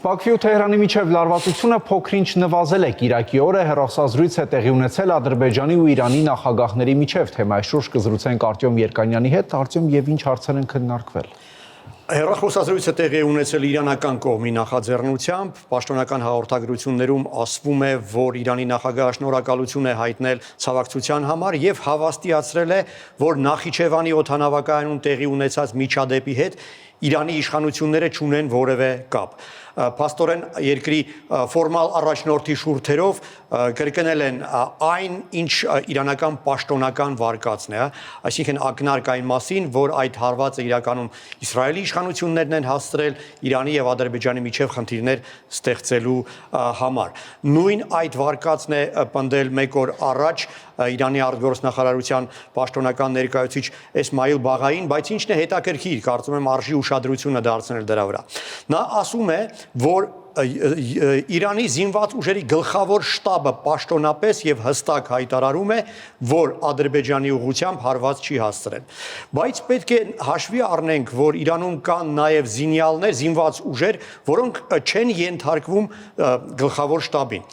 Բաքվի ու Թեհրանի միջև լարվածությունը փոքր-ինչ նվազել է։ Կիրակի օրը հեռախոսազրույց է տեղի ունեցել Ադրբեջանի ու Իրանի նախագահների միջև։ Թեմայի շուրջ կզրուցենք Արտյոմ Երկանյանի հետ։ Արտյոմ, եւ ինչ հարցեր են քննարկվել։ Հեռախոսազրույցը տեղի է ունեցել իրանական կողմի նախաձեռնությամբ, պաշտոնական հաղորդագրություններում ասվում է, որ Իրանի նախագահը շնորհակալություն է հայտնել ցավակցության համար եւ հավաստիացրել է, որ Նախիջևանի օդանավակայանում տեղի ունեցած միջադեպի հետ Իրանի իշխանությունները չունեն որևէ կապ։ Փաստորեն երկրի ֆորմալ առաջնորդի շուրթերով կրկնել են այն, ինչ իրանական պաշտոնական վարկածն է, այսինքն ակնարկ այն մասին, որ այդ հարվածը իրականում Իսրայելի իշխանություններն են հասցրել Իրանի եւ Ադրբեջանի միջև խնդիրներ ստեղծելու համար։ Նույն այդ վարկածն է պնդել մեկ օր առաջ Իրանի արտգործնախարարության պաշտոնական ներկայացուցիչ Էսմայիլ Բաղային, բայց ինչն է հետաքրքիր, կարծում եմ արժի ուշադրությունը դարձնել դրա վրա։ Նա ասում է, որ Իրանի զինված ուժերի գլխավոր շտաբը պաշտոնապես եւ հստակ հայտարարում է, որ Ադրբեջանի ուղղությամբ հարված չի հասցրել։ Բայց պետք է հաշվի առնենք, որ Իրանում կան նաեւ զինյալներ, զինված ուժեր, որոնք չեն ենթարկվում գլխավոր շտաբին։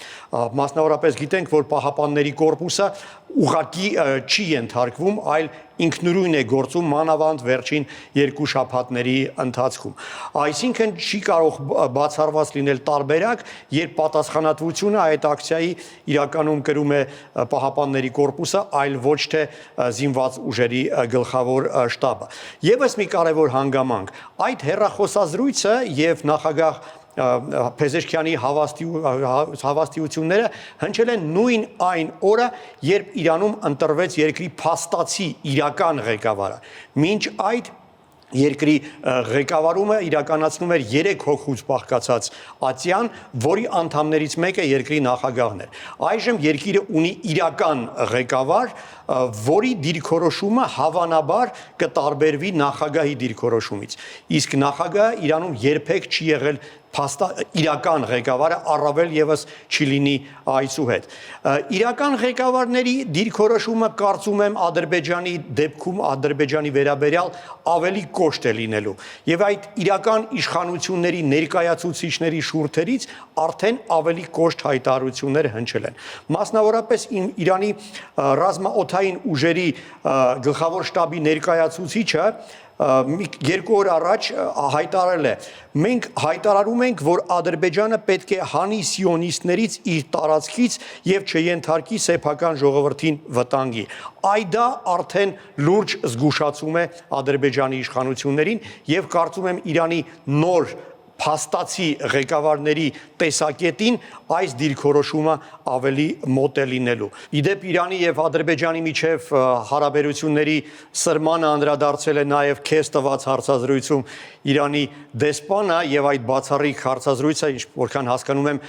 Մասնավորապես գիտենք, որ Պահապանների կորպուսը ուղղակի չի ենթարկվում, այլ ինքնուրույն է գործում մանավանդ վերջին 2 շաբաթների ընթացքում։ Այսինքն չի կարող բացառված լինել տարբերակ, երբ պատասխանատվությունը այդ ակցիայի իրականում կրում է Պահապանների կորպուսը, այլ ոչ թե զինված ուժերի գլխավոր շտաբը։ Եվս մի կարևոր հանգամանք, այդ հեռախոսազրույցը եւ նախագահ Փեզեշքյանի հավաստիությունները հնչել են նույն այն օրը, երբ Իրանում ընտրվեց երկրի փաստացի իրական ղեկավարը։ Մինչ այդ երկրի ղեկավարումը իրականացնում էր 3 հոգուց բաղկացած ատյան, որի անդամներից մեկը երկրի նախագահն էր։ Այժմ երկիրը ունի իրական ղեկավար, որի դիրքորոշումը հավանաբար կտարբերվի նախագահի դիրքորոշումից։ Իսկ նախագահը Իրանում երբեք չի եղել իրական ղեկավարը, առավել եւս չի լինի այսուհետ։ Իրական ղեկավարների դիրքորոշումը կարծում եմ Ադրբեջանի դեպքում Ադրբեջանի վերաբերյալ ավելի կոշտ է լինելու։ Եվ այդ իրական իշխանությունների ներկայացուցիչների շուրթերից արդեն ավելի կոշտ հայտարարություններ հնչել են։ Մասնավորապես Իրանի ռազմաօդային ուժերի գլխավոր շտաբի ներկայացուցիչը 2 օր առաջ հայտարարել է. մենք հայտարարում ենք, որ Ադրբեջանը պետք է հանի սիոնիստներից իր տարածքից եւ չենթարկի սեփական ժողովրդին վտանգի։ Դա արդեն լուրջ զգուշացում է Ադրբեջանի իշխանություններին եւ կարծում եմ Իրանի նոր փաստացի ղեկավարների տեսակետին այս դիրքորոշումը ավելի մոտ է լինելու։ Իդեպ Իրանի եւ Ադրբեջանի միջև հարաբերությունների սրմանը անդրադարձել է նաեւ քեզ տված հարցազրույցում Իրանի դեսպանը եւ այդ բացառիկ հարցազրույցը, որքան հասկանում եմ,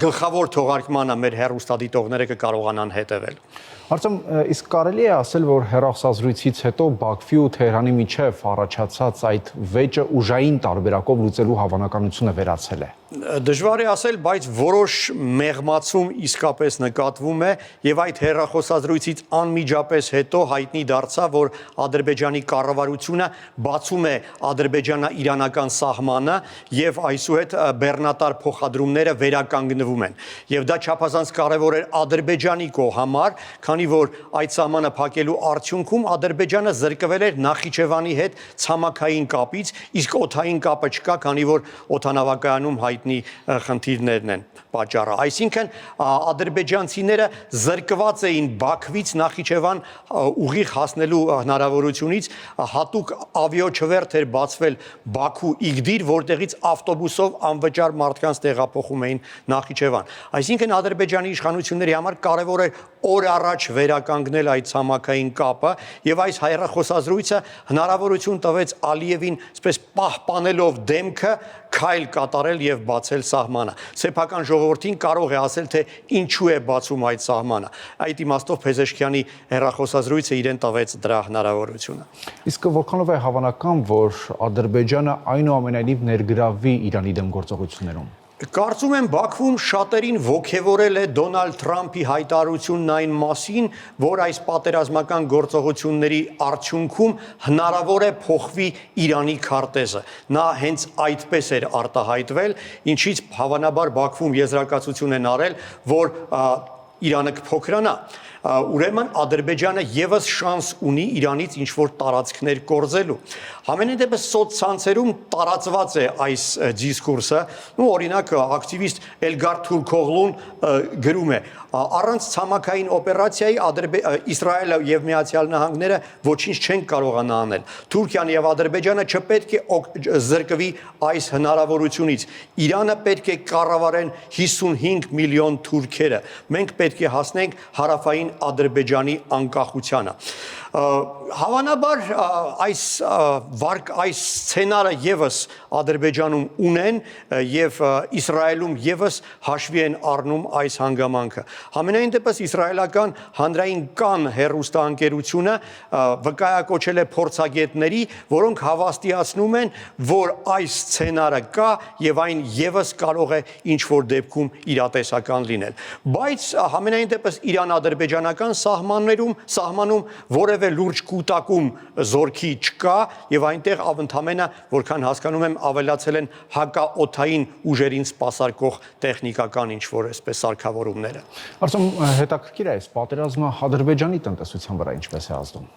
գլխավոր թողարկմանը մեր հեռուստադիտողները կկարողանան հետեւել։ Արտյոմ, իսկ կարելի է ասել, որ հեռախոսազրույցից հետո Բաքվի ու Թեհրանի միջև առաջացած այդ վեճը ուժային տարբերակով լուծելու հավանականությունը վերացել է։ Դժվար է ասել, բայց որոշ մեղմացում իսկապես նկատվում է եւ այդ հեռախոսազրույցից անմիջապես հետո հայտնի դարձավ, որ Ադրբեջանի կառավարությունը բացում է ադրբեջանա-իրանական սահմանը եւ այսուհետ բեռնատար փոխադրումները վերականգնվում են։ Եվ դա չափազանց կարեւոր էր Ադրբեջանի համար, քանի որ այդ սահմանը փակելու արդյունքում Ադրբեջանը զրկվել էր Նախիջևանի հետ ցամաքային կապից, իսկ օդային կապը չկա, քանի որ օդանավակայանում հայտնի խնդիրներն են պատճառը։ Այսինքն ադրբեջանցիները զրկված էին Բաքվից Նախիջևան ուղիղ հասնելու հնարավորությունից, հատուկ ավիաչվերթ էր բացվել Բաքու Իգդիր, որտեղից ավտոբուսով անվճար մարդկանց տեղափոխում էին Նախիջևան։ Այսինքն Ադրբեջանի իշխանությունների համար կարևոր էր օր առաջ վերականգնել այդ ցամաքային կապը եւ այս հեռախոսազրույցը հնարավորություն տվեց Ալիևին այսպես պահպանելով դեմքը քայլ կատարել եւ բացել սահմանը։ Սեփական ժողովրդին կարող է ասել, թե ինչու է բացում այդ սահմանը։ Այդ իմաստով Փեզեշքյանի հեռախոսազրույցը իրեն տվեց դրա հնարավորությունը։ Իսկ որքանով է հավանական, որ Ադրբեջանը այնուամենայնիվ ներգրավվի Իրանի դեմ գործողություններում։ Կարծում եմ Բաքվում շատերին ոգևորել է Դոնալդ Թրամփի հայտարարությունն այն մասին, որ այս պատերազմական գործողությունների արդյունքում հնարավոր է փոխվի Իրանի քարտեզը։ Նա հենց այդպես էր արտահայտվել, ինչից հավանաբար Բաքվում եզրակացություն են արել, որ Իրանը կփոքրանա։ Ուրեմն Ադրբեջանը եւս շանս ունի Իրանից ինչ որ տարածքներ կորզելու։ Համենայն դեպս սոցցանցերում տարածված է այս դիսկուրսը, օրինակ ակտիվիստ Էլգար Թուրքօղլուն գրում է. առանց ցամաքային օպերացիայի Իսրայելը եւ Միացյալ Նահանգները ոչինչ չեն կարողանա անել։ Թուրքիան եւ Ադրբեջանը չպետք է զրկվի այս հնարավորությունից։ Իրանը պետք է կառավարեն 55 միլիոն թուրքերը։ Մենք պետք է հասնենք հարավային Ադրբեջանի անկախությանը։ Հավանաբար այս սցենարը եւս Ադրբեջանում ունեն եւ Իսրայելում եւս հաշվի են առնում այս հանգամանքը։ Համենայն դեպս իսրայելական հանրային կան հեռուստաընկերությունը վկայակոչել է փորձագետների, որոնք հավաստիացնում են, որ այս սցենարը կա եւ այն եւս կարող է ինչ որ դեպքում իրատեսական լինել։ Բայց համենայն դեպս Իրան-ադրբեջանական սահմանում որևէ լուրջ կուտակում զորքի չկա եւ այնտեղ ընդամենը որքան հասկանում եմ ավելացել են հակաօդային ուժերին սպասարկող տեխնիկական ինչ որ այսպես սարքավորումները։ Արդյոք հետաքրքիր է այս պատերազմը Ադրբեջանի տնտեսության վրա ինչպես է ազդում։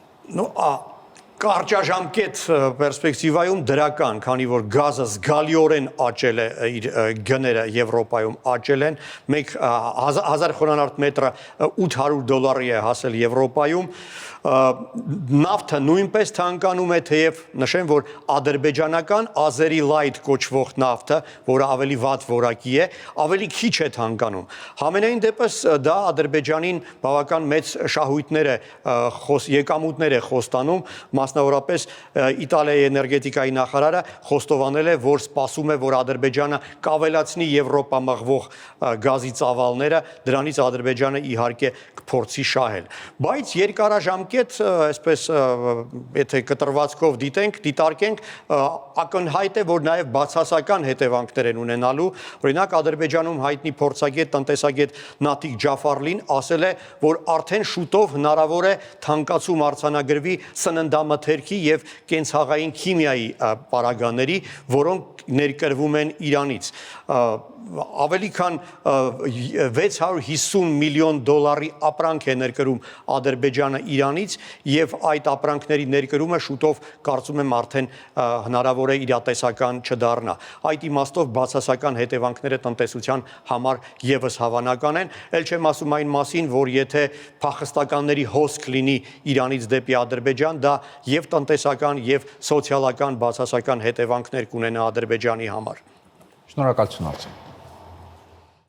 Կարճաժամկետ պերսպեկտիվայում դրական, քանի որ գազը զգալիորեն աճել է իր գները Եվրոպայում աճել են, մեկ 1000 խորանարդ մետրը $800 է հասել Եվրոպայում, նավթը նույնպես թանկանում է, թեև նշեմ, որ ադրբեջանական Azeri Light կոչվող նավթը, որը ավելի վատ որակի է, ավելի քիչ է թանկանում։ Համենայն դեպս դա Ադրբեջանին բավական մեծ շահույթներ է եկամուտներ է խոստանում, մասնավորապես Իտալիայի էներգետիկայի նախարարը խոստովանել է, որ սպասում է, որ Ադրբեջանը կավելացնի Եվրոպա մղվող գազի ծավալները, դրանից Ադրբեջանը իհարկե կփորձի շահել։ Բայց երկարաժամկետ, այսպես եթե կտրվածքով դիտարկենք, ակնհայտ է, որ նաև բացասական հետևանքներ են ունենալու։ Օրինակ Ադրբեջանում հայտնի փորձագետ, տնտեսագետ Նատիկ Ջաֆարլին ասել է, որ արդեն շուտով հնարավոր է թանկացում արձանագրվի սննդամթերքի եւ կենցաղային քիմիայի պարագաների, որոնք ներկրվում են Իրանից։ Ավելի քան $650 միլիոն ապրանք է ներկրում Ադրբեջանը Իրանից եւ այդ ապրանքների ներկրումը շուտով կարծում եմ արդեն հնարավոր է իրատեսական չդառնա։ Այդ իմաստով բացասական հետևանքները տնտեսության համար եւս հավանական են, ել չեմ ասում այն մասին, որ եթե փախստականների հոսք լինի Իրանից դեպի Ադրբեջան, դա եւ տնտեսական եւ սոցիալական բացասական հետևանքներ կունենա Ադրբեջանի համար։ Շնորհակալություն, Արծեն։